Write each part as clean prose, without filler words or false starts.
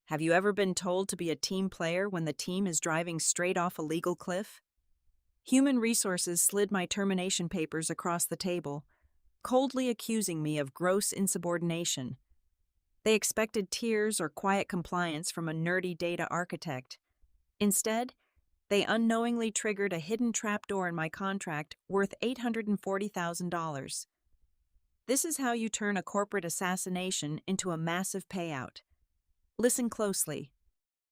Have you ever been told to be a team player when the team is driving straight off a legal cliff? Human Resources slid my termination papers across the table, coldly accusing me of gross insubordination. They expected tears or quiet compliance from a nerdy data architect. Instead, they unknowingly triggered a hidden trapdoor in my contract worth $840,000. This is how you turn a corporate assassination into a massive payout. Listen closely.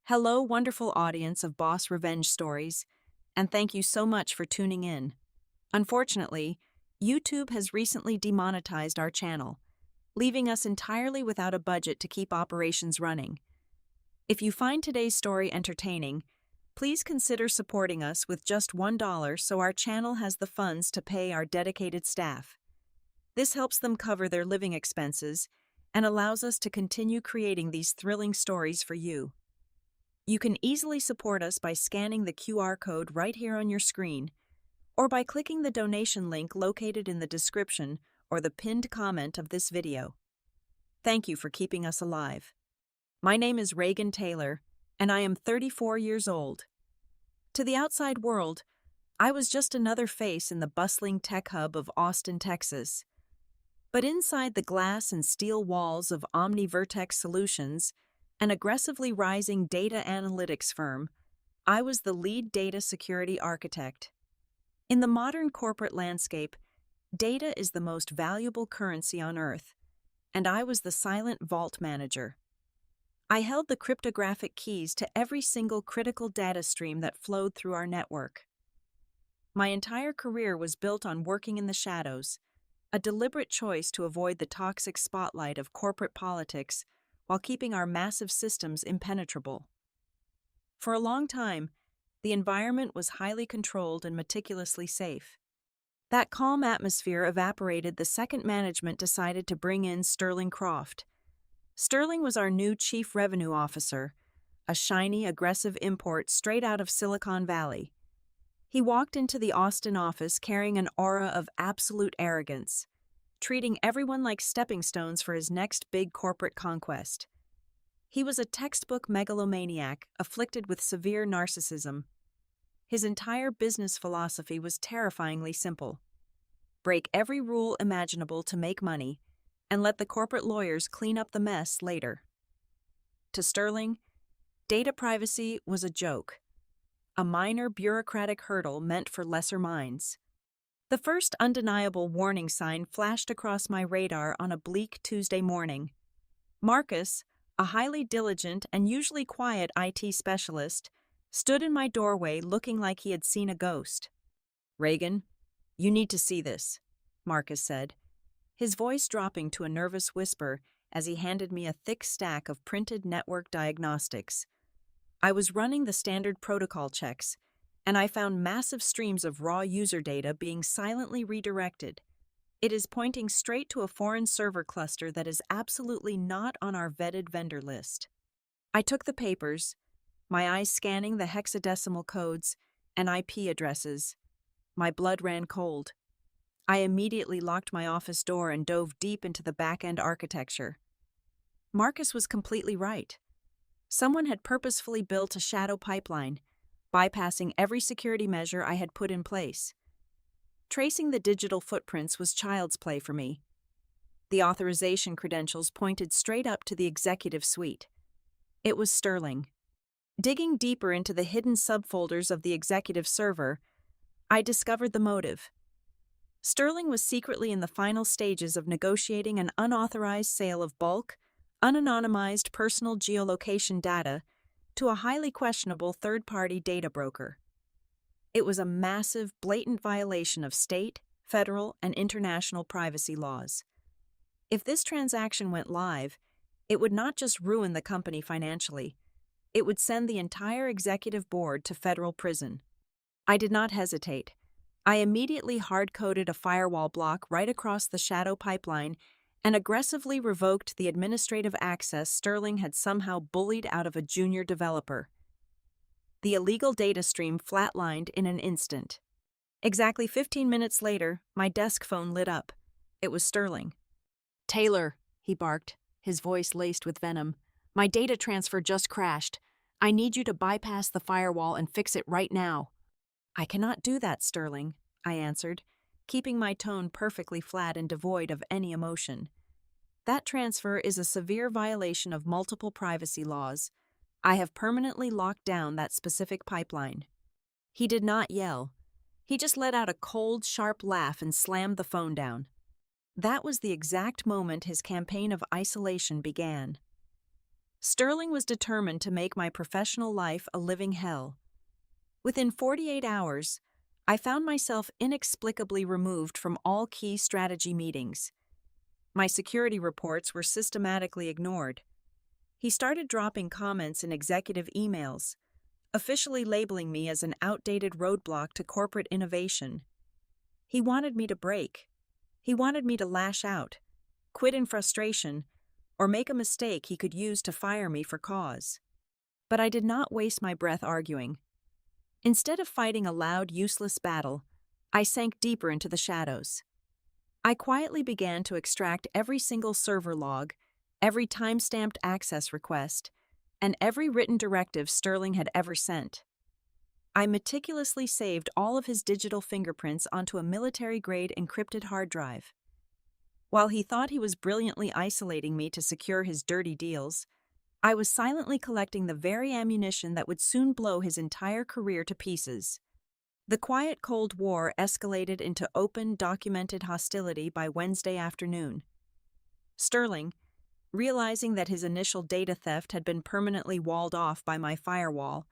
Hello, wonderful audience of boss revenge stories, and thank you so much for tuning in. Unfortunately, YouTube has recently demonetized our channel, leaving us entirely without a budget to keep operations running. If you find today's story entertaining, please consider supporting us with just $1 so our channel has the funds to pay our dedicated staff. This helps them cover their living expenses and allows us to continue creating these thrilling stories for you. You can easily support us by scanning the QR code right here on your screen, or by clicking the donation link located in the description or the pinned comment of this video. Thank you for keeping us alive. My name is Reagan Taylor, and I am 34 years old. To the outside world, I was just another face in the bustling tech hub of Austin, Texas. But inside the glass and steel walls of OmniVertex Solutions, an aggressively rising data analytics firm, I was the lead data security architect. In the modern corporate landscape, data is the most valuable currency on Earth, and I was the silent vault manager. I held the cryptographic keys to every single critical data stream that flowed through our network. My entire career was built on working in the shadows, a deliberate choice to avoid the toxic spotlight of corporate politics while keeping our massive systems impenetrable. For a long time, the environment was highly controlled and meticulously safe. That calm atmosphere evaporated the second management decided to bring in Sterling Croft. Sterling was our new chief revenue officer, a shiny, aggressive import straight out of Silicon Valley. He walked into the Austin office carrying an aura of absolute arrogance, treating everyone like stepping stones for his next big corporate conquest. He was a textbook megalomaniac afflicted with severe narcissism. His entire business philosophy was terrifyingly simple: break every rule imaginable to make money, and let the corporate lawyers clean up the mess later. To Sterling, data privacy was a joke, a minor bureaucratic hurdle meant for lesser minds. The first undeniable warning sign flashed across my radar on a bleak Tuesday morning. Marcus, a highly diligent and usually quiet IT specialist, stood in my doorway looking like he had seen a ghost. "Reagan, you need to see this," Marcus said, his voice dropping to a nervous whisper as he handed me a thick stack of printed network diagnostics. I was running the standard protocol checks, and I found massive streams of raw user data being silently redirected. It is pointing straight to a foreign server cluster that is absolutely not on our vetted vendor list. I took the papers, my eyes scanning the hexadecimal codes and IP addresses. My blood ran cold. I immediately locked my office door and dove deep into the back-end architecture. Marcus was completely right. Someone had purposefully built a shadow pipeline, bypassing every security measure I had put in place. Tracing the digital footprints was child's play for me. The authorization credentials pointed straight up to the executive suite. It was Sterling. Digging deeper into the hidden subfolders of the executive server, I discovered the motive. Sterling was secretly in the final stages of negotiating an unauthorized sale of bulk, unanonymized personal geolocation data to a highly questionable third-party data broker. It was a massive, blatant violation of state, federal, and international privacy laws. If this transaction went live, it would not just ruin the company financially, it would send the entire executive board to federal prison. I did not hesitate. I immediately hard-coded a firewall block right across the shadow pipeline and aggressively revoked the administrative access Sterling had somehow bullied out of a junior developer. The illegal data stream flatlined in an instant. Exactly 15 minutes later, my desk phone lit up. It was Sterling. "Taylor," he barked, his voice laced with venom. My data transfer just crashed. I need you to bypass the firewall and fix it right now. I cannot do that, Sterling, I answered, keeping my tone perfectly flat and devoid of any emotion. That transfer is a severe violation of multiple privacy laws. I have permanently locked down that specific pipeline. He did not yell. He just let out a cold, sharp laugh and slammed the phone down. That was the exact moment his campaign of isolation began. Sterling was determined to make my professional life a living hell. Within 48 hours, I found myself inexplicably removed from all key strategy meetings. My security reports were systematically ignored. He started dropping comments in executive emails, officially labeling me as an outdated roadblock to corporate innovation. He wanted me to break. He wanted me to lash out, quit in frustration, or make a mistake he could use to fire me for cause. But I did not waste my breath arguing. Instead of fighting a loud, useless battle, I sank deeper into the shadows. I quietly began to extract every single server log, every time-stamped access request, and every written directive Sterling had ever sent. I meticulously saved all of his digital fingerprints onto a military-grade encrypted hard drive. While he thought he was brilliantly isolating me to secure his dirty deals, I was silently collecting the very ammunition that would soon blow his entire career to pieces. The quiet Cold War escalated into open, documented hostility by Wednesday afternoon. Sterling, realizing that his initial data theft had been permanently walled off by my firewall,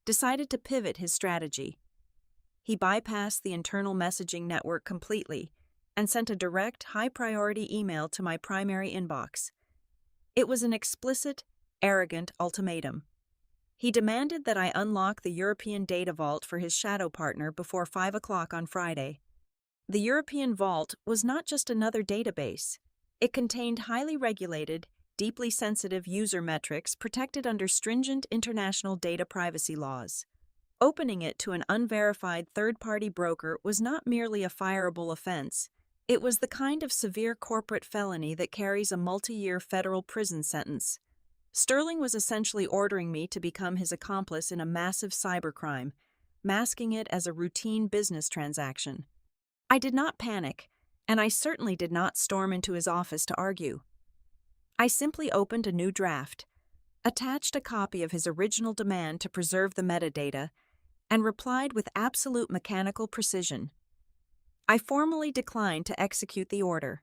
decided to pivot his strategy. He bypassed the internal messaging network completely and sent a direct, high-priority email to my primary inbox. It was an explicit, arrogant ultimatum. He demanded that I unlock the European data vault for his shadow partner before 5 o'clock on Friday. The European vault was not just another database. It contained highly regulated, deeply sensitive user metrics protected under stringent international data privacy laws. Opening it to an unverified third-party broker was not merely a fireable offense. It was the kind of severe corporate felony that carries a multi-year federal prison sentence. Sterling was essentially ordering me to become his accomplice in a massive cybercrime, masking it as a routine business transaction. I did not panic, and I certainly did not storm into his office to argue. I simply opened a new draft, attached a copy of his original demand to preserve the metadata, and replied with absolute mechanical precision. I formally declined to execute the order.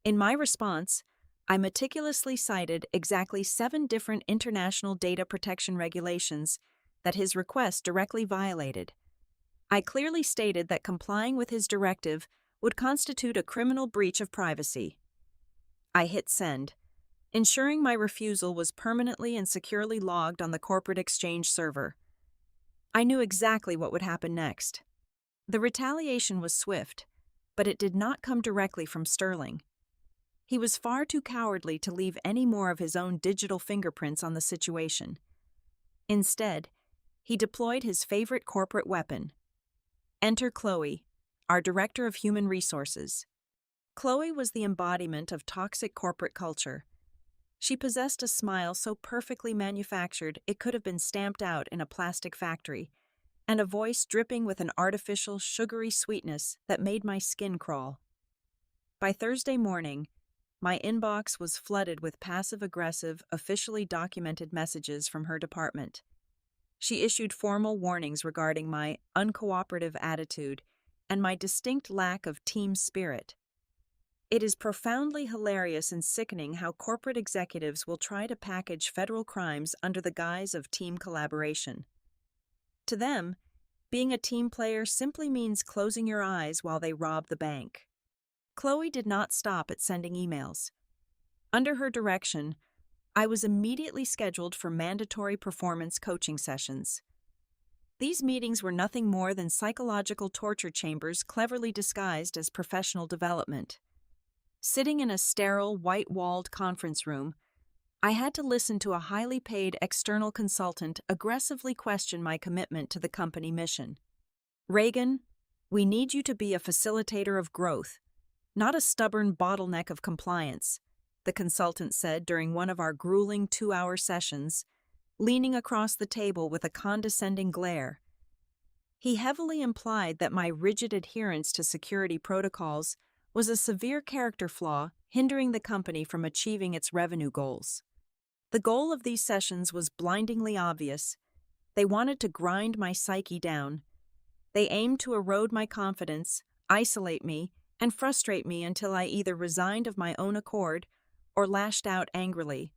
In my response, I meticulously cited exactly 7 different international data protection regulations that his request directly violated. I clearly stated that complying with his directive would constitute a criminal breach of privacy. I hit send, ensuring my refusal was permanently and securely logged on the corporate exchange server. I knew exactly what would happen next. The retaliation was swift, but it did not come directly from Sterling. He was far too cowardly to leave any more of his own digital fingerprints on the situation. Instead, he deployed his favorite corporate weapon. Enter Chloe, our Director of Human Resources. Chloe was the embodiment of toxic corporate culture. She possessed a smile so perfectly manufactured it could have been stamped out in a plastic factory, and a voice dripping with an artificial, sugary sweetness that made my skin crawl. By Thursday morning, my inbox was flooded with passive-aggressive, officially documented messages from her department. She issued formal warnings regarding my uncooperative attitude and my distinct lack of team spirit. It is profoundly hilarious and sickening how corporate executives will try to package federal crimes under the guise of team collaboration. To them, being a team player simply means closing your eyes while they rob the bank. Chloe did not stop at sending emails. Under her direction, I was immediately scheduled for mandatory performance coaching sessions. These meetings were nothing more than psychological torture chambers cleverly disguised as professional development. Sitting in a sterile, white-walled conference room, I had to listen to a highly paid external consultant aggressively question my commitment to the company mission. "Reagan, we need you to be a facilitator of growth, not a stubborn bottleneck of compliance," the consultant said during one of our grueling 2-hour sessions, leaning across the table with a condescending glare. He heavily implied that my rigid adherence to security protocols was a severe character flaw hindering the company from achieving its revenue goals. The goal of these sessions was blindingly obvious. They wanted to grind my psyche down. They aimed to erode my confidence, isolate me, and frustrate me until I either resigned of my own accord or lashed out angrily.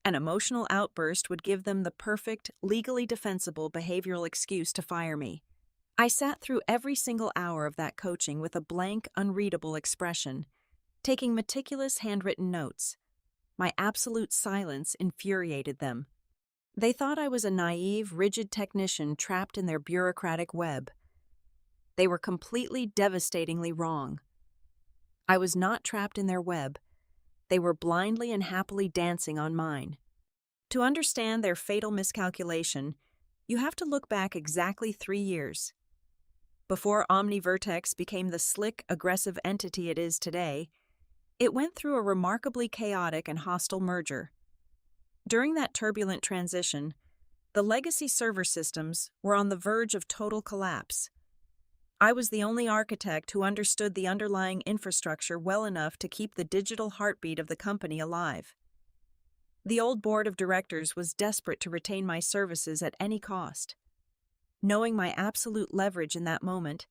An emotional outburst would give them the perfect, legally defensible behavioral excuse to fire me. I sat through every single hour of that coaching with a blank, unreadable expression, taking meticulous handwritten notes. My absolute silence infuriated them. They thought I was a naive, rigid technician trapped in their bureaucratic web. They were completely, devastatingly wrong. I was not trapped in their web. They were blindly and happily dancing on mine. To understand their fatal miscalculation, you have to look back exactly 3 years. Before OmniVertex became the slick, aggressive entity it is today, it went through a remarkably chaotic and hostile merger. During that turbulent transition, the legacy server systems were on the verge of total collapse. I was the only architect who understood the underlying infrastructure well enough to keep the digital heartbeat of the company alive. The old board of directors was desperate to retain my services at any cost. Knowing my absolute leverage in that moment,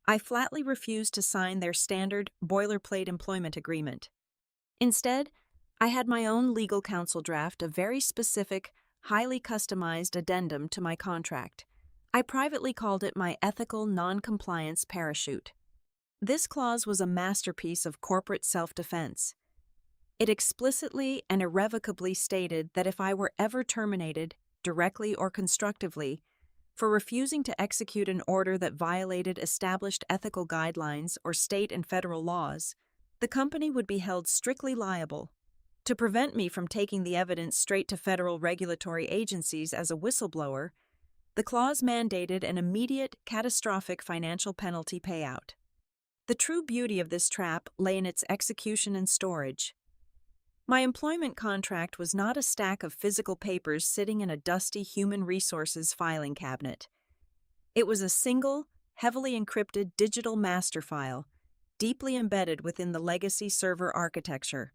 I flatly refused to sign their standard, boilerplate employment agreement. Instead, I had my own legal counsel draft a very specific, highly customized addendum to my contract. I privately called it my ethical non-compliance parachute. This clause was a masterpiece of corporate self-defense. It explicitly and irrevocably stated that if I were ever terminated, directly or constructively, for refusing to execute an order that violated established ethical guidelines or state and federal laws, the company would be held strictly liable. To prevent me from taking the evidence straight to federal regulatory agencies as a whistleblower, the clause mandated an immediate, catastrophic financial penalty payout. The true beauty of this trap lay in its execution and storage. My employment contract was not a stack of physical papers sitting in a dusty human resources filing cabinet. It was a single, heavily encrypted digital master file, deeply embedded within the legacy server architecture.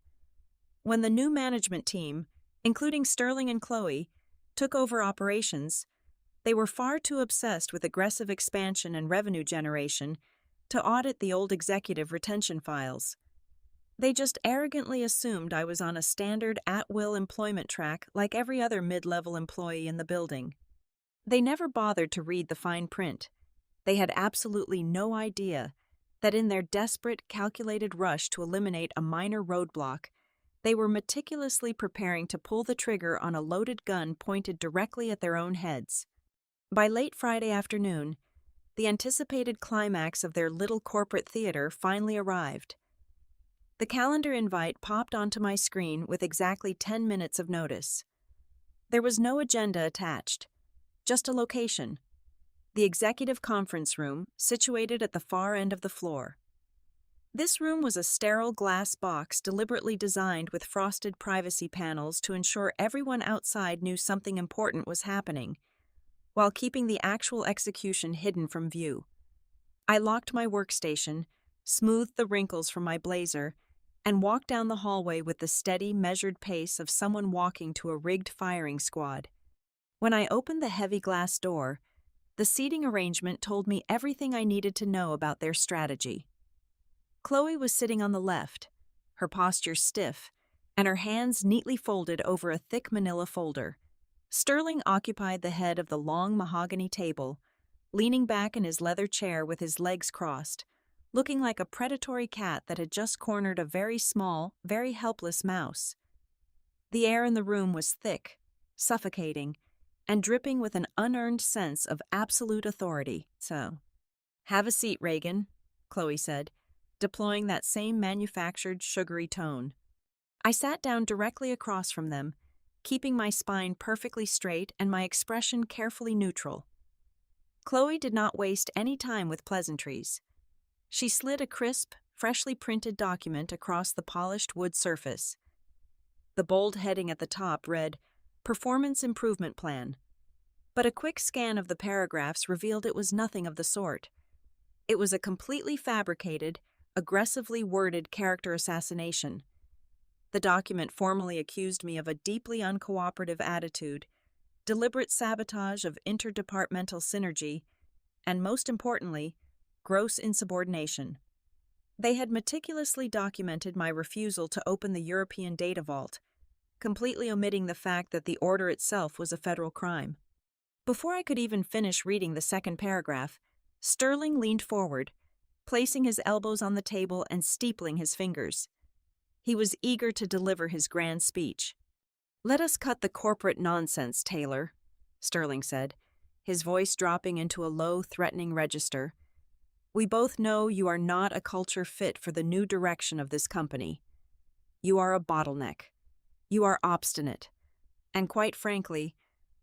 When the new management team, including Sterling and Chloe, took over operations, they were far too obsessed with aggressive expansion and revenue generation to audit the old executive retention files. They just arrogantly assumed I was on a standard at-will employment track like every other mid-level employee in the building. They never bothered to read the fine print. They had absolutely no idea that in their desperate, calculated rush to eliminate a minor roadblock, they were meticulously preparing to pull the trigger on a loaded gun pointed directly at their own heads. By late Friday afternoon, the anticipated climax of their little corporate theater finally arrived. The calendar invite popped onto my screen with exactly 10 minutes of notice. There was no agenda attached, just a location: the executive conference room situated at the far end of the floor. This room was a sterile glass box deliberately designed with frosted privacy panels to ensure everyone outside knew something important was happening, while keeping the actual execution hidden from view. I locked my workstation, smoothed the wrinkles from my blazer, and walked down the hallway with the steady, measured pace of someone walking to a rigged firing squad. When I opened the heavy glass door, the seating arrangement told me everything I needed to know about their strategy. Chloe was sitting on the left, her posture stiff, and her hands neatly folded over a thick manila folder. Sterling occupied the head of the long mahogany table, leaning back in his leather chair with his legs crossed, looking like a predatory cat that had just cornered a very small, very helpless mouse. The air in the room was thick, suffocating, and dripping with an unearned sense of absolute authority. "So, have a seat, Reagan," Chloe said, deploying that same manufactured, sugary tone. I sat down directly across from them, keeping my spine perfectly straight and my expression carefully neutral. Chloe did not waste any time with pleasantries. She slid a crisp, freshly printed document across the polished wood surface. The bold heading at the top read, Performance Improvement Plan. But a quick scan of the paragraphs revealed it was nothing of the sort. It was a completely fabricated, aggressively worded character assassination. The document formally accused me of a deeply uncooperative attitude, deliberate sabotage of interdepartmental synergy, and most importantly, gross insubordination. They had meticulously documented my refusal to open the European data vault, completely omitting the fact that the order itself was a federal crime. Before I could even finish reading the second paragraph, Sterling leaned forward, placing his elbows on the table and steepling his fingers. He was eager to deliver his grand speech. "Let us cut the corporate nonsense, Taylor," Sterling said, his voice dropping into a low, threatening register. "We both know you are not a culture fit for the new direction of this company. You are a bottleneck. You are obstinate. And quite frankly,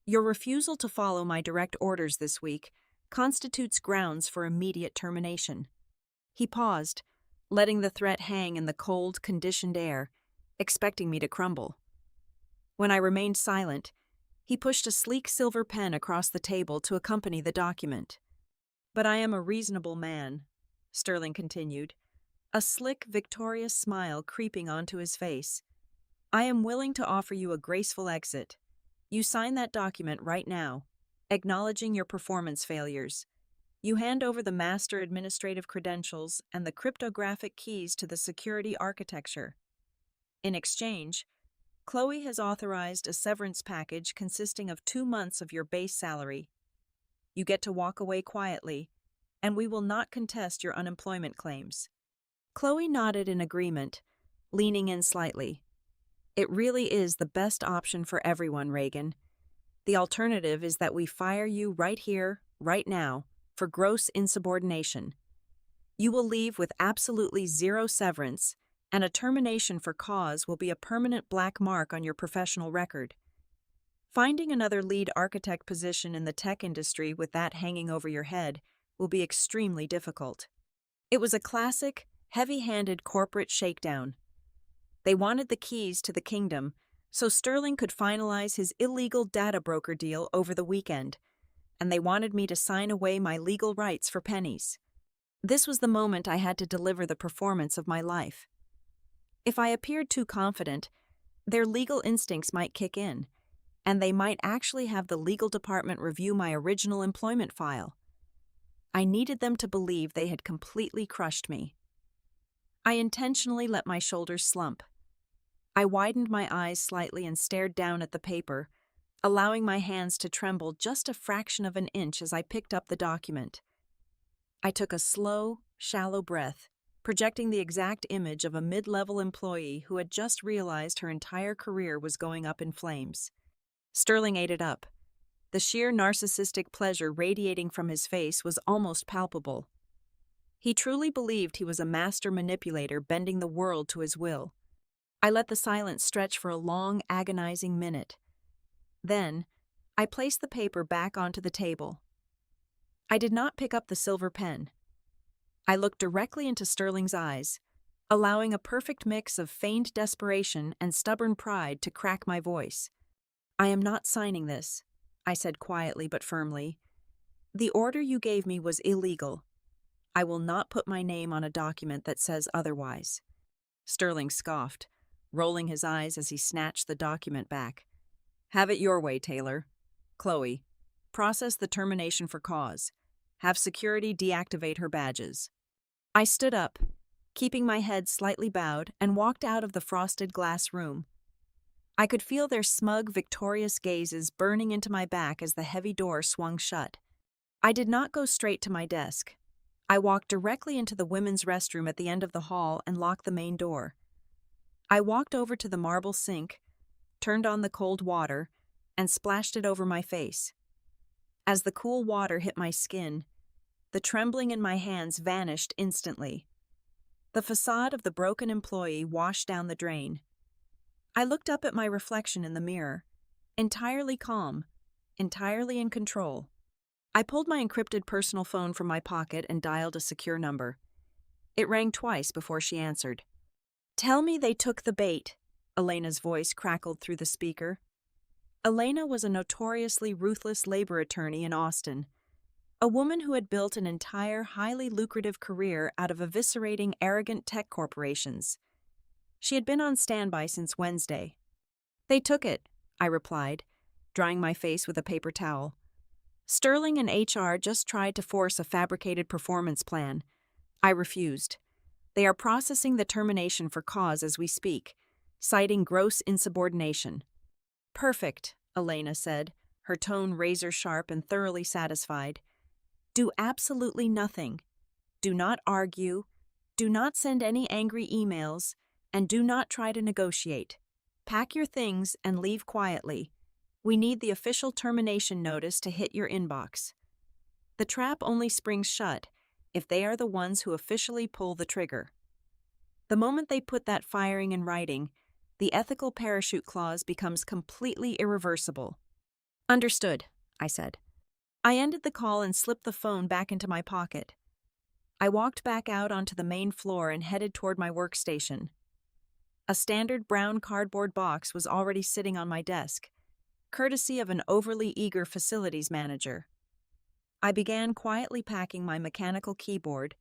your refusal to follow my direct orders this week constitutes grounds for immediate termination." He paused, letting the threat hang in the cold, conditioned air, expecting me to crumble. When I remained silent, he pushed a sleek silver pen across the table to accompany the document. "But I am a reasonable man," Sterling continued, a slick, victorious smile creeping onto his face. "I am willing to offer you a graceful exit. You sign that document right now, acknowledging your performance failures. You hand over the master administrative credentials and the cryptographic keys to the security architecture. In exchange, Chloe has authorized a severance package consisting of 2 months of your base salary. You get to walk away quietly, and we will not contest your unemployment claims." Chloe nodded in agreement, leaning in slightly. "It really is the best option for everyone, Reagan. The alternative is that we fire you right here, right now, for gross insubordination. You will leave with absolutely zero severance, and a termination for cause will be a permanent black mark on your professional record. Finding another lead architect position in the tech industry with that hanging over your head will be extremely difficult." It was a classic, heavy-handed corporate shakedown. They wanted the keys to the kingdom, so Sterling could finalize his illegal data broker deal over the weekend, and they wanted me to sign away my legal rights for pennies. This was the moment I had to deliver the performance of my life. If I appeared too confident, their legal instincts might kick in, and they might actually have the legal department review my original employment file. I needed them to believe they had completely crushed me. I intentionally let my shoulders slump. I widened my eyes slightly and stared down at the paper, allowing my hands to tremble just a fraction of an inch as I picked up the document. I took a slow, shallow breath, projecting the exact image of a mid-level employee who had just realized her entire career was going up in flames. Sterling ate it up. The sheer narcissistic pleasure radiating from his face was almost palpable. He truly believed he was a master manipulator bending the world to his will. I let the silence stretch for a long, agonizing minute. Then, I placed the paper back onto the table. I did not pick up the silver pen. I looked directly into Sterling's eyes, allowing a perfect mix of feigned desperation and stubborn pride to crack my voice. "I am not signing this," I said quietly but firmly. "The order you gave me was illegal. I will not put my name on a document that says otherwise." Sterling scoffed, rolling his eyes as he snatched the document back. "Have it your way, Taylor. Chloe, process the termination for cause. Have security deactivate her badges." I stood up, keeping my head slightly bowed, and walked out of the frosted glass room. I could feel their smug, victorious gazes burning into my back as the heavy door swung shut. I did not go straight to my desk. I walked directly into the women's restroom at the end of the hall and locked the main door. I walked over to the marble sink, turned on the cold water, and splashed it over my face. As the cool water hit my skin, the trembling in my hands vanished instantly. The facade of the broken employee washed down the drain. I looked up at my reflection in the mirror, entirely calm, entirely in control. I pulled my encrypted personal phone from my pocket and dialed a secure number. It rang twice before she answered. "Tell me they took the bait," Elena's voice crackled through the speaker. Elena was a notoriously ruthless labor attorney in Austin, a woman who had built an entire highly lucrative career out of eviscerating arrogant tech corporations. She had been on standby since Wednesday. "They took it," I replied, drying my face with a paper towel. "Sterling and HR just tried to force a fabricated performance plan. I refused. They are processing the termination for cause as we speak, citing gross insubordination." "Perfect," Elena said, her tone razor-sharp and thoroughly satisfied. "Do absolutely nothing. Do not argue, do not send any angry emails, and do not try to negotiate. Pack your things and leave quietly. We need the official termination notice to hit your inbox." The trap only springs shut if they are the ones who officially pull the trigger. The moment they put that firing in writing, the ethical parachute clause becomes completely irreversible. "Understood," I said. I ended the call and slipped the phone back into my pocket. I walked back out onto the main floor and headed toward my workstation. A standard brown cardboard box was already sitting on my desk, courtesy of an overly eager facilities manager. I began quietly packing my mechanical keyboard,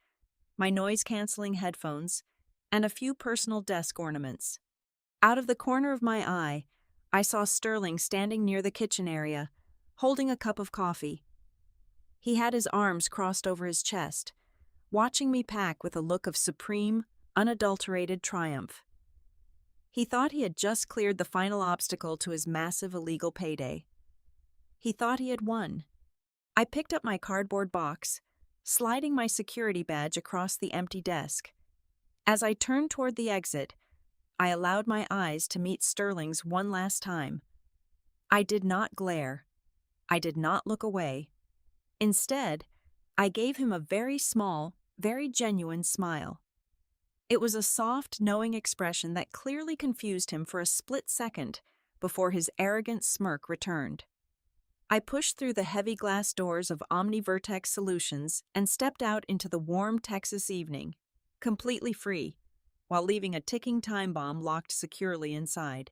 my noise-canceling headphones, and a few personal desk ornaments. Out of the corner of my eye, I saw Sterling standing near the kitchen area, holding a cup of coffee. He had his arms crossed over his chest, watching me pack with a look of supreme, unadulterated triumph. He thought he had just cleared the final obstacle to his massive illegal payday. He thought he had won. I picked up my cardboard box, sliding my security badge across the empty desk. As I turned toward the exit, I allowed my eyes to meet Sterling's one last time. I did not glare. I did not look away. Instead, I gave him a very small, very genuine smile. It was a soft, knowing expression that clearly confused him for a split second before his arrogant smirk returned. I pushed through the heavy glass doors of OmniVertex Solutions and stepped out into the warm Texas evening, completely free, while leaving a ticking time bomb locked securely inside.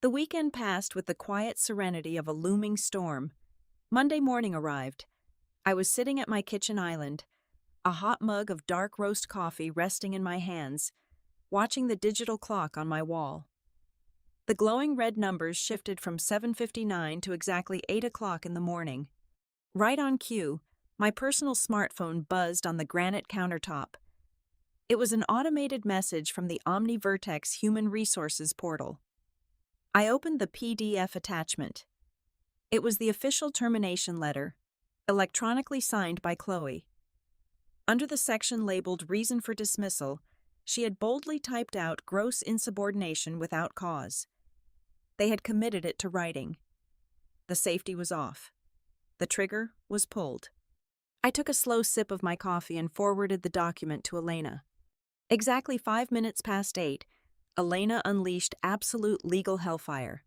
The weekend passed with the quiet serenity of a looming storm. Monday morning arrived. I was sitting at my kitchen island, a hot mug of dark roast coffee resting in my hands, watching the digital clock on my wall. The glowing red numbers shifted from 7:59 to exactly 8 o'clock in the morning. Right on cue, my personal smartphone buzzed on the granite countertop. It was an automated message from the OmniVertex Human Resources portal. I opened the PDF attachment. It was the official termination letter, electronically signed by Chloe. Under the section labeled Reason for Dismissal, she had boldly typed out gross insubordination without cause. They had committed it to writing. The safety was off. The trigger was pulled. I took a slow sip of my coffee and forwarded the document to Elena. Exactly 5 minutes past 8, Elena unleashed absolute legal hellfire.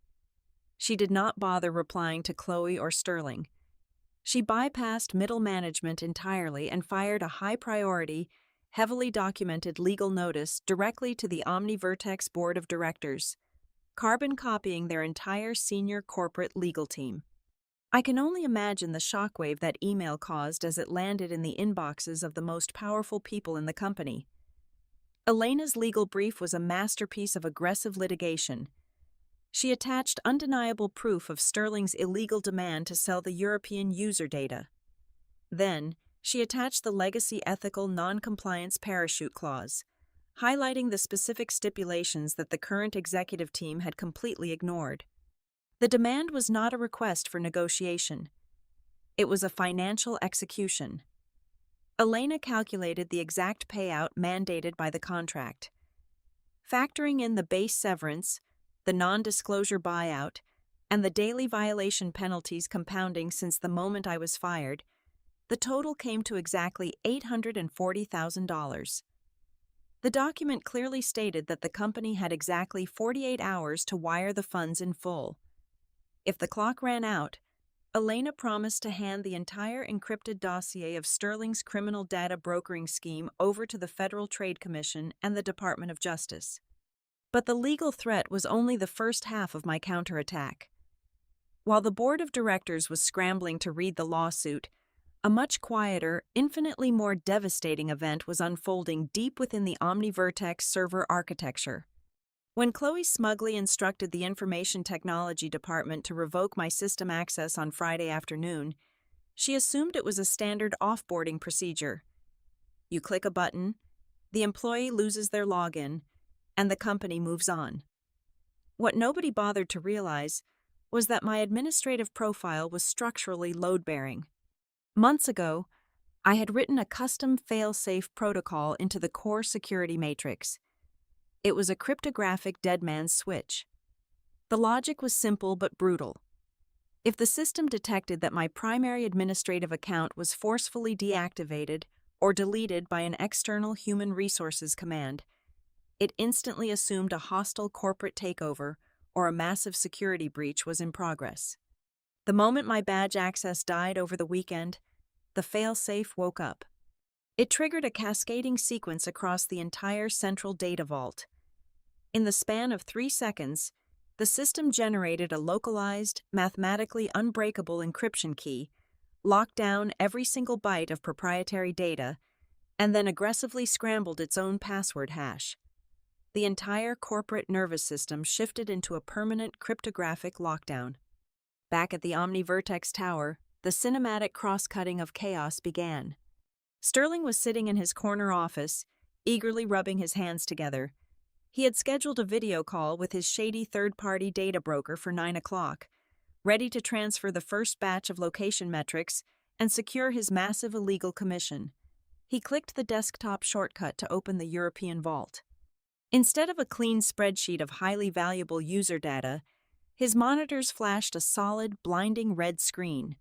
She did not bother replying to Chloe or Sterling. She bypassed middle management entirely and fired a high-priority, heavily documented legal notice directly to the OmniVertex Board of Directors, carbon copying their entire senior corporate legal team. I can only imagine the shockwave that email caused as it landed in the inboxes of the most powerful people in the company. Elena's legal brief was a masterpiece of aggressive litigation. She attached undeniable proof of Sterling's illegal demand to sell the European user data. Then, she attached the legacy ethical non-compliance parachute clause, highlighting the specific stipulations that the current executive team had completely ignored. The demand was not a request for negotiation. It was a financial execution. Elena calculated the exact payout mandated by the contract. Factoring in the base severance, the non-disclosure buyout, and the daily violation penalties compounding since the moment I was fired, the total came to exactly $840,000. The document clearly stated that the company had exactly 48 hours to wire the funds in full. If the clock ran out, Elena promised to hand the entire encrypted dossier of Sterling's criminal data brokering scheme over to the Federal Trade Commission and the Department of Justice. But the legal threat was only the first half of my counterattack. While the board of directors was scrambling to read the lawsuit, a much quieter, infinitely more devastating event was unfolding deep within the OmniVertex server architecture. When Chloe smugly instructed the information technology department to revoke my system access on Friday afternoon, she assumed it was a standard offboarding procedure. You click a button, the employee loses their login, and the company moves on. What nobody bothered to realize was that my administrative profile was structurally load-bearing. Months ago, I had written a custom fail-safe protocol into the core security matrix. It was a cryptographic dead man's switch. The logic was simple but brutal. If the system detected that my primary administrative account was forcefully deactivated or deleted by an external human resources command, it instantly assumed a hostile corporate takeover or a massive security breach was in progress. The moment my badge access died over the weekend, the fail-safe woke up. It triggered a cascading sequence across the entire central data vault. In the span of 3 seconds, the system generated a localized, mathematically unbreakable encryption key, locked down every single byte of proprietary data, and then aggressively scrambled its own password hash. The entire corporate nervous system shifted into a permanent cryptographic lockdown. Back at the OmniVertex tower, the cinematic cross-cutting of chaos began. Sterling was sitting in his corner office, eagerly rubbing his hands together. He had scheduled a video call with his shady third-party data broker for 9 o'clock, ready to transfer the first batch of location metrics and secure his massive illegal commission. He clicked the desktop shortcut to open the European vault. Instead of a clean spreadsheet of highly valuable user data, his monitors flashed a solid, blinding red screen.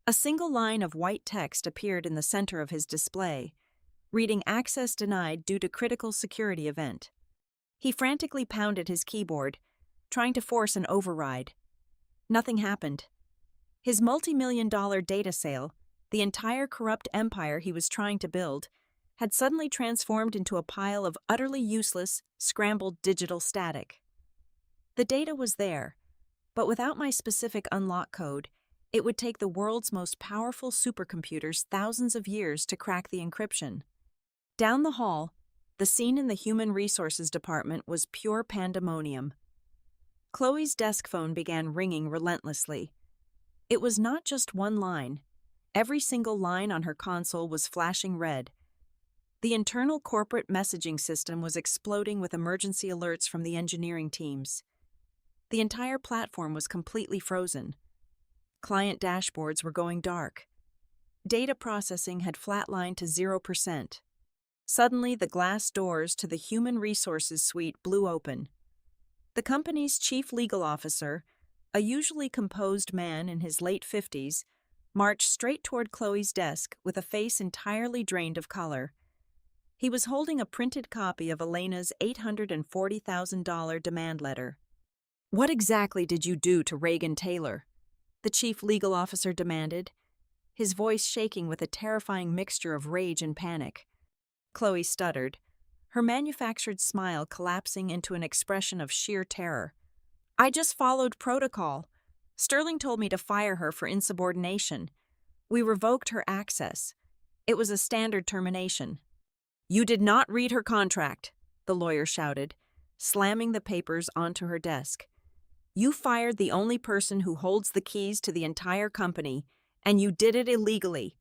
A single line of white text appeared in the center of his display, reading "Access denied due to critical security event." He frantically pounded his keyboard, trying to force an override. Nothing happened. His multi-million-dollar data sale, the entire corrupt empire he was trying to build, had suddenly transformed into a pile of utterly useless, scrambled digital static. The data was there, but without my specific unlock code, it would take the world's most powerful supercomputers thousands of years to crack the encryption. Down the hall, the scene in the Human Resources Department was pure pandemonium. Chloe's desk phone began ringing relentlessly. It was not just one line. Every single line on her console was flashing red. The internal corporate messaging system was exploding with emergency alerts from the engineering teams. The entire platform was completely frozen. Client dashboards were going dark. Data processing had flatlined to 0%. Suddenly, the glass doors to the Human Resources suite blew open. The company's chief legal officer, a usually composed man in his late 50s, marched straight toward Chloe's desk with a face entirely drained of color. He was holding a printed copy of Elena's $840,000 demand letter. "What exactly did you do to Reagan Taylor?" the chief legal officer demanded, his voice shaking with a terrifying mixture of rage and panic. Chloe stuttered, her manufactured smile collapsing into an expression of sheer terror. "I just followed protocol. Sterling told me to fire her for insubordination. We revoked her access. It was a standard termination." "You did not read her contract," the lawyer shouted, slamming the papers onto her desk. "You fired the only person who holds the keys to the entire company, and you did it illegally.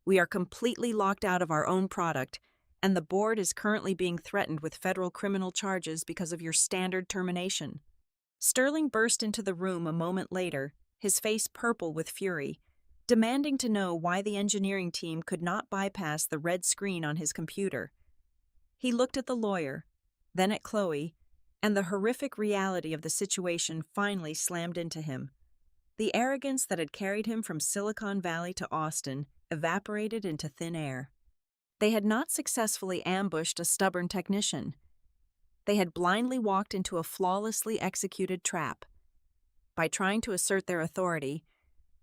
We are completely locked out of our own product, and the board is currently being threatened with federal criminal charges because of your standard termination." Sterling burst into the room a moment later, his face purple with fury, demanding to know why the engineering team could not bypass the red screen on his computer. He looked at the lawyer, then at Chloe, and the horrific reality of the situation finally slammed into him. The arrogance that had carried him from Silicon Valley to Austin evaporated into thin air. They had not successfully ambushed a stubborn technician. They had blindly walked into a flawlessly executed trap. By trying to assert their authority,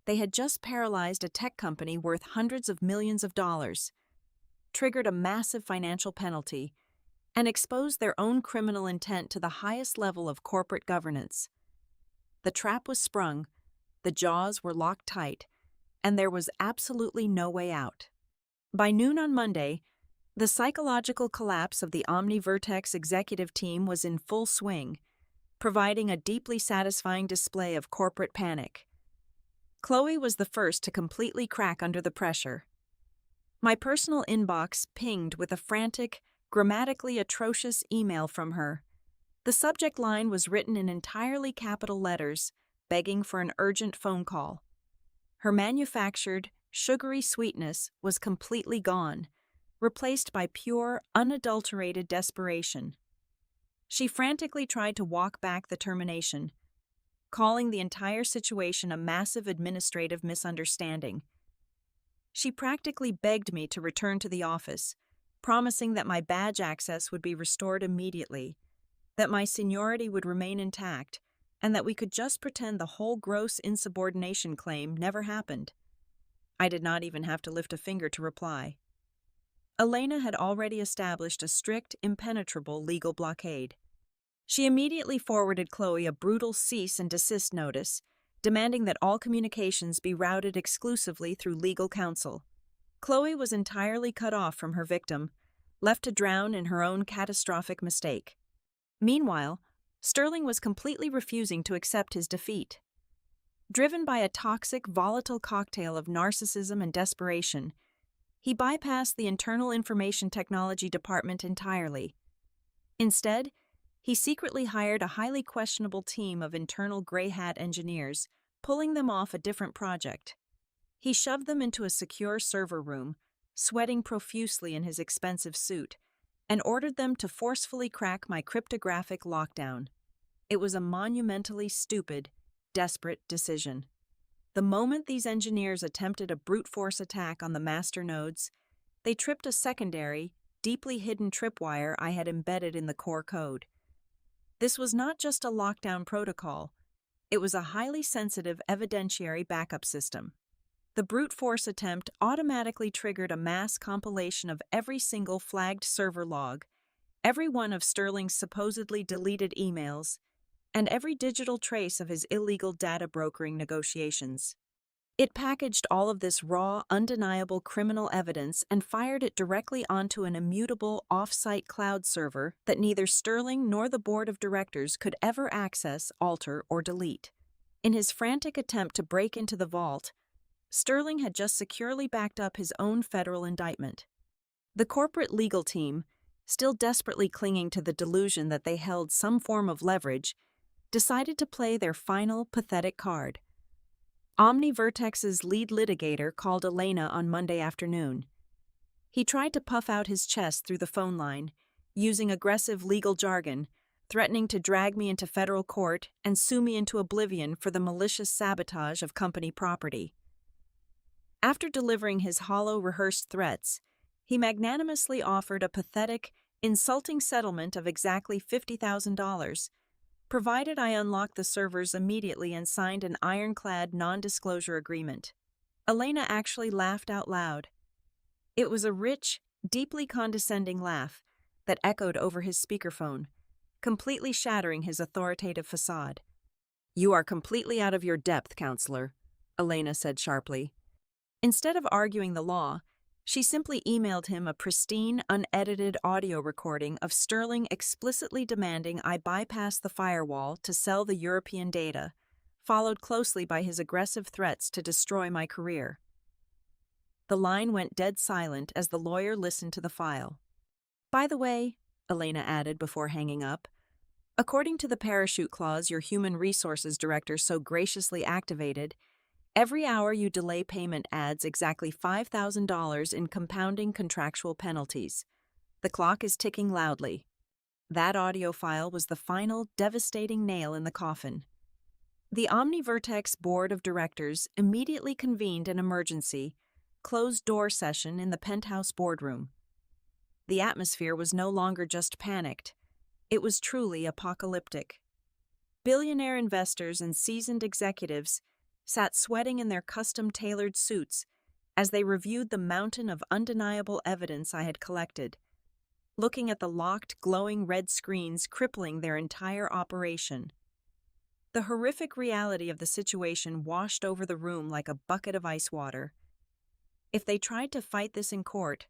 they had just paralyzed a tech company worth hundreds of millions of dollars, triggered a massive financial penalty, and exposed their own criminal intent to the highest level of corporate governance. The trap was sprung, the jaws were locked tight, and there was absolutely no way out. By noon on Monday, the psychological collapse of the OmniVertex executive team was in full swing, providing a deeply satisfying display of corporate panic. Chloe was the first to completely crack under the pressure. My personal inbox pinged with a frantic, grammatically atrocious email from her. The subject line was written in entirely capital letters, begging for an urgent phone call. Her manufactured, sugary sweetness was completely gone, replaced by pure, unadulterated desperation. She frantically tried to walk back the termination, calling the entire situation a massive administrative misunderstanding. She practically begged me to return to the office, promising that my badge access would be restored immediately, that my seniority would remain intact, and that we could just pretend the whole gross insubordination claim never happened. I did not even have to lift a finger to reply. Elena had already established a strict, impenetrable legal blockade. She immediately forwarded Chloe a brutal cease and desist notice, demanding that all communications be routed exclusively through legal counsel. Chloe was entirely cut off from her victim, left to drown in her own catastrophic mistake. Meanwhile, Sterling was completely refusing to accept his defeat. Driven by a toxic, volatile cocktail of narcissism and desperation, he bypassed the internal information technology department entirely. Instead, he secretly hired a highly questionable team of internal gray hat engineers, pulling them off a different project. He shoved them into a secure server room, sweating profusely in his expensive suit, and ordered them to forcefully crack my cryptographic lockdown. It was a monumentally stupid, desperate decision. The moment these engineers attempted a brute force attack on the master nodes, they tripped a secondary, deeply hidden tripwire I had embedded in the core code. This was not just a lockdown protocol, it was a highly sensitive evidentiary backup system. The brute force attempt automatically triggered a mass compilation of every single flagged server log, every one of Sterling's supposedly deleted emails, and every digital trace of his illegal data brokering negotiations. It packaged all of this raw, undeniable criminal evidence and fired it directly onto an immutable off-site cloud server that neither Sterling nor the board of directors could ever access, alter, or delete. In his frantic attempt to break into the vault, Sterling had just securely backed up his own federal indictment. The corporate legal team, still desperately clinging to the delusion that they held some form of leverage, decided to play their final, pathetic card. OmniVertex's lead litigator called Elena on Monday afternoon. He tried to puff out his chest through the phone line, using aggressive legal jargon, threatening to drag me into federal court and sue me into oblivion for the malicious sabotage of company property. After delivering his hollow, rehearsed threats, he magnanimously offered a pathetic, insulting settlement of exactly $50,000, provided I unlocked the servers immediately and signed an ironclad non-disclosure agreement. Elena actually laughed out loud. It was a rich, deeply condescending laugh that echoed over his speakerphone, completely shattering his authoritative facade. "You are completely out of your depth, counselor," Elena said sharply. Instead of arguing the law, she simply emailed him a pristine, unedited audio recording of Sterling explicitly demanding I bypass the firewall to sell the European data, followed closely by his aggressive threats to destroy my career. The line went dead silent as the lawyer listened to the file. "By the way," Elena added before hanging up, "according to the parachute clause your human resources director so graciously activated, every hour you delay payment adds exactly $5,000 in compounding contractual penalties. The clock is ticking loudly." That audio file was the final, devastating nail in the coffin. The OmniVertex board of directors immediately convened an emergency, closed-door session in the penthouse boardroom. The atmosphere was no longer just panicked. It was truly apocalyptic. Billionaire investors and seasoned executives sat sweating in their custom-tailored suits as they reviewed the mountain of undeniable evidence I had collected. looking at the locked, glowing red screens crippling their entire operation. The horrific reality of the situation washed over the room like a bucket of ice water. If they tried to fight this in court,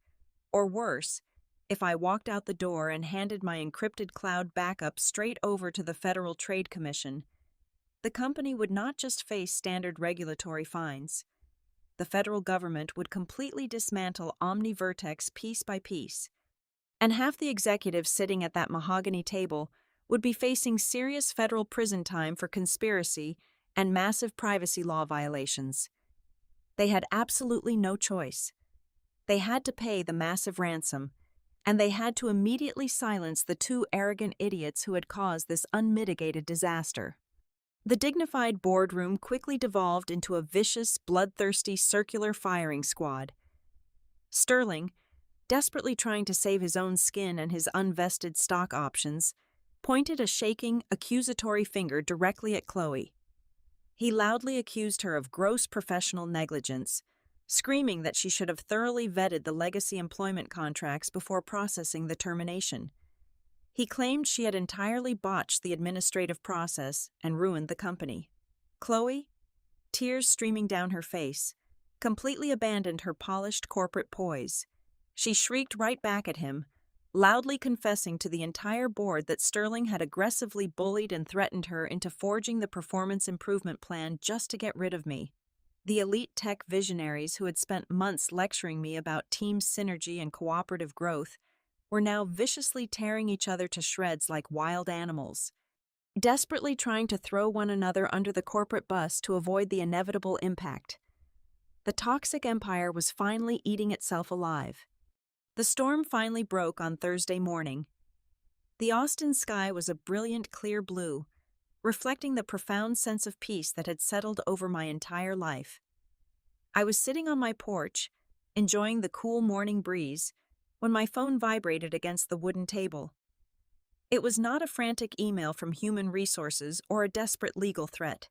or worse, if I walked out the door and handed my encrypted cloud backup straight over to the Federal Trade Commission, the company would not just face standard regulatory fines. The federal government would completely dismantle OmniVertex piece by piece, and half the executives sitting at that mahogany table would be facing serious federal prison time for conspiracy and massive privacy law violations. They had absolutely no choice. They had to pay the massive ransom, and they had to immediately silence the two arrogant idiots who had caused this unmitigated disaster. The dignified boardroom quickly devolved into a vicious, bloodthirsty circular firing squad. Sterling, desperately trying to save his own skin and his unvested stock options, pointed a shaking, accusatory finger directly at Chloe. He loudly accused her of gross professional negligence, screaming that she should have thoroughly vetted the legacy employment contracts before processing the termination. He claimed she had entirely botched the administrative process and ruined the company. Chloe, tears streaming down her face, completely abandoned her polished corporate poise. She shrieked right back at him, loudly confessing to the entire board that Sterling had aggressively bullied and threatened her into forging the performance improvement plan just to get rid of me. The elite tech visionaries who had spent months lecturing me about team synergy and cooperative growth were now viciously tearing each other to shreds like wild animals, desperately trying to throw one another under the corporate bus to avoid the inevitable impact. The toxic empire was finally eating itself alive. The storm finally broke on Thursday morning. The Austin sky was a brilliant clear blue, reflecting the profound sense of peace that had settled over my entire life. I was sitting on my porch, enjoying the cool morning breeze, when my phone vibrated against the wooden table. It was not a frantic email from Human Resources or a desperate legal threat.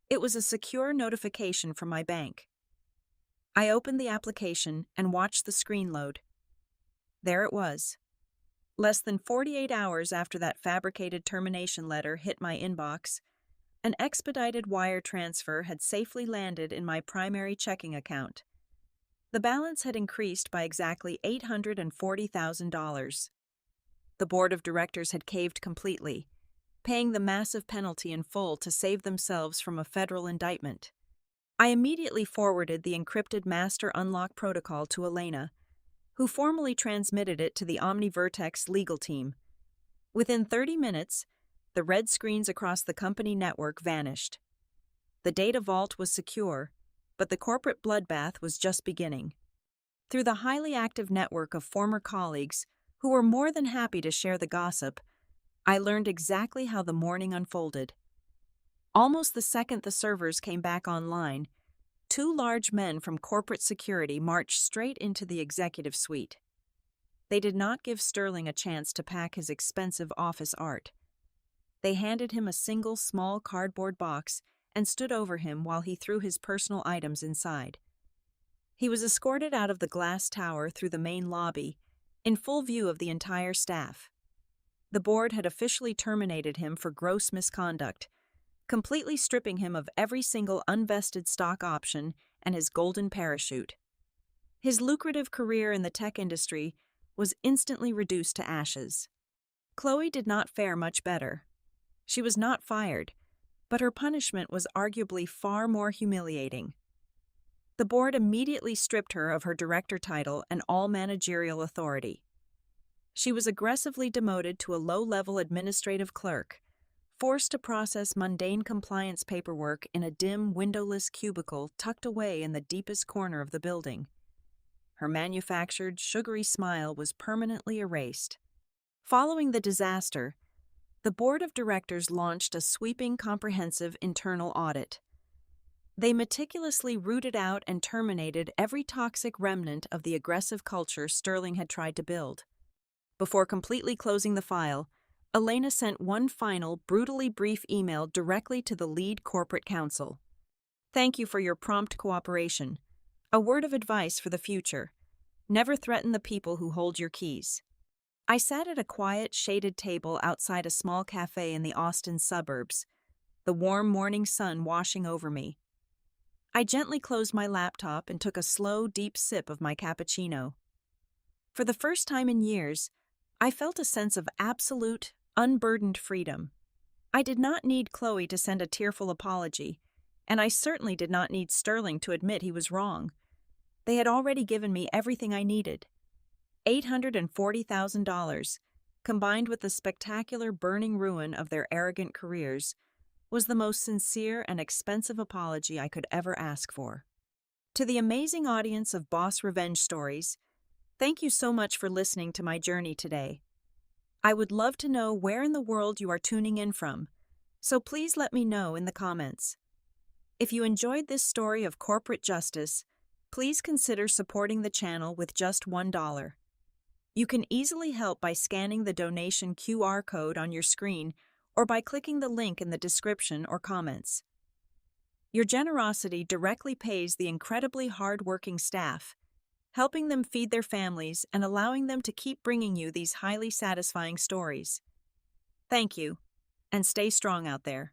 It was a secure notification from my bank. I opened the application and watched the screen load. There it was. Less than 48 hours after that fabricated termination letter hit my inbox, an expedited wire transfer had safely landed in my primary checking account. The balance had increased by exactly $840,000. The board of directors had caved completely, paying the massive penalty in full to save themselves from a federal indictment. I immediately forwarded the encrypted master unlock protocol to Elena, who formally transmitted it to the OmniVertex legal team. Within 30 minutes, the red screens across the company network vanished. The data vault was secure, but the corporate bloodbath was just beginning. Through the highly active network of former colleagues who were more than happy to share the gossip, I learned exactly how the morning unfolded. Almost the second the servers came back online, two large men from corporate security marched straight into the executive suite. They did not give Sterling a chance to pack his expensive office art. They handed him a single small cardboard box and stood over him while he threw his personal items inside. He was escorted out of the glass tower through the main lobby, in full view of the entire staff. The board had officially terminated him for gross misconduct, completely stripping him of every single unvested stock option and his golden parachute. His lucrative career in the tech industry was instantly reduced to ashes. Chloe did not fare much better. She was not fired, but her punishment was arguably far more humiliating. The board immediately stripped her of her director title and all managerial authority. She was aggressively demoted to a low-level administrative clerk, forced to process mundane compliance paperwork in a dim, windowless cubicle tucked away in the deepest corner of the building. Her manufactured, sugary smile was permanently erased. Following the disaster, the board of directors launched a sweeping, comprehensive internal audit. They meticulously rooted out and terminated every toxic remnant of the aggressive culture Sterling had tried to build. Before completely closing the file, Elena sent one final, brutally brief email directly to the lead corporate counsel. "Thank you for your prompt cooperation. A word of advice for the future: never threaten the people who hold your keys." I sat at a quiet, shaded table outside a small cafe in the Austin suburbs, the warm morning sun washing over me. I gently closed my laptop and took a slow, deep sip of my cappuccino. For the first time in years, I felt a sense of absolute, unburdened freedom. I did not need Chloe to send a tearful apology, and I certainly did not need Sterling to admit he was wrong. They had already given me everything I needed. $840,000, combined with the spectacular burning ruin of their arrogant careers, was the most sincere and expensive apology I could ever ask for. To the amazing audience of Boss Revenge Stories, thank you so much for listening to my journey today. I would love to know where in the world you are tuning in from, so please let me know in the comments. If you enjoyed this story of corporate justice, please consider supporting the channel with just $1. You can easily help by scanning the donation QR code on your screen or by clicking the link in the description or comments. Your generosity directly pays the incredibly hard-working staff, helping them feed their families and allowing them to keep bringing you these highly satisfying stories. Thank you, and stay strong out there.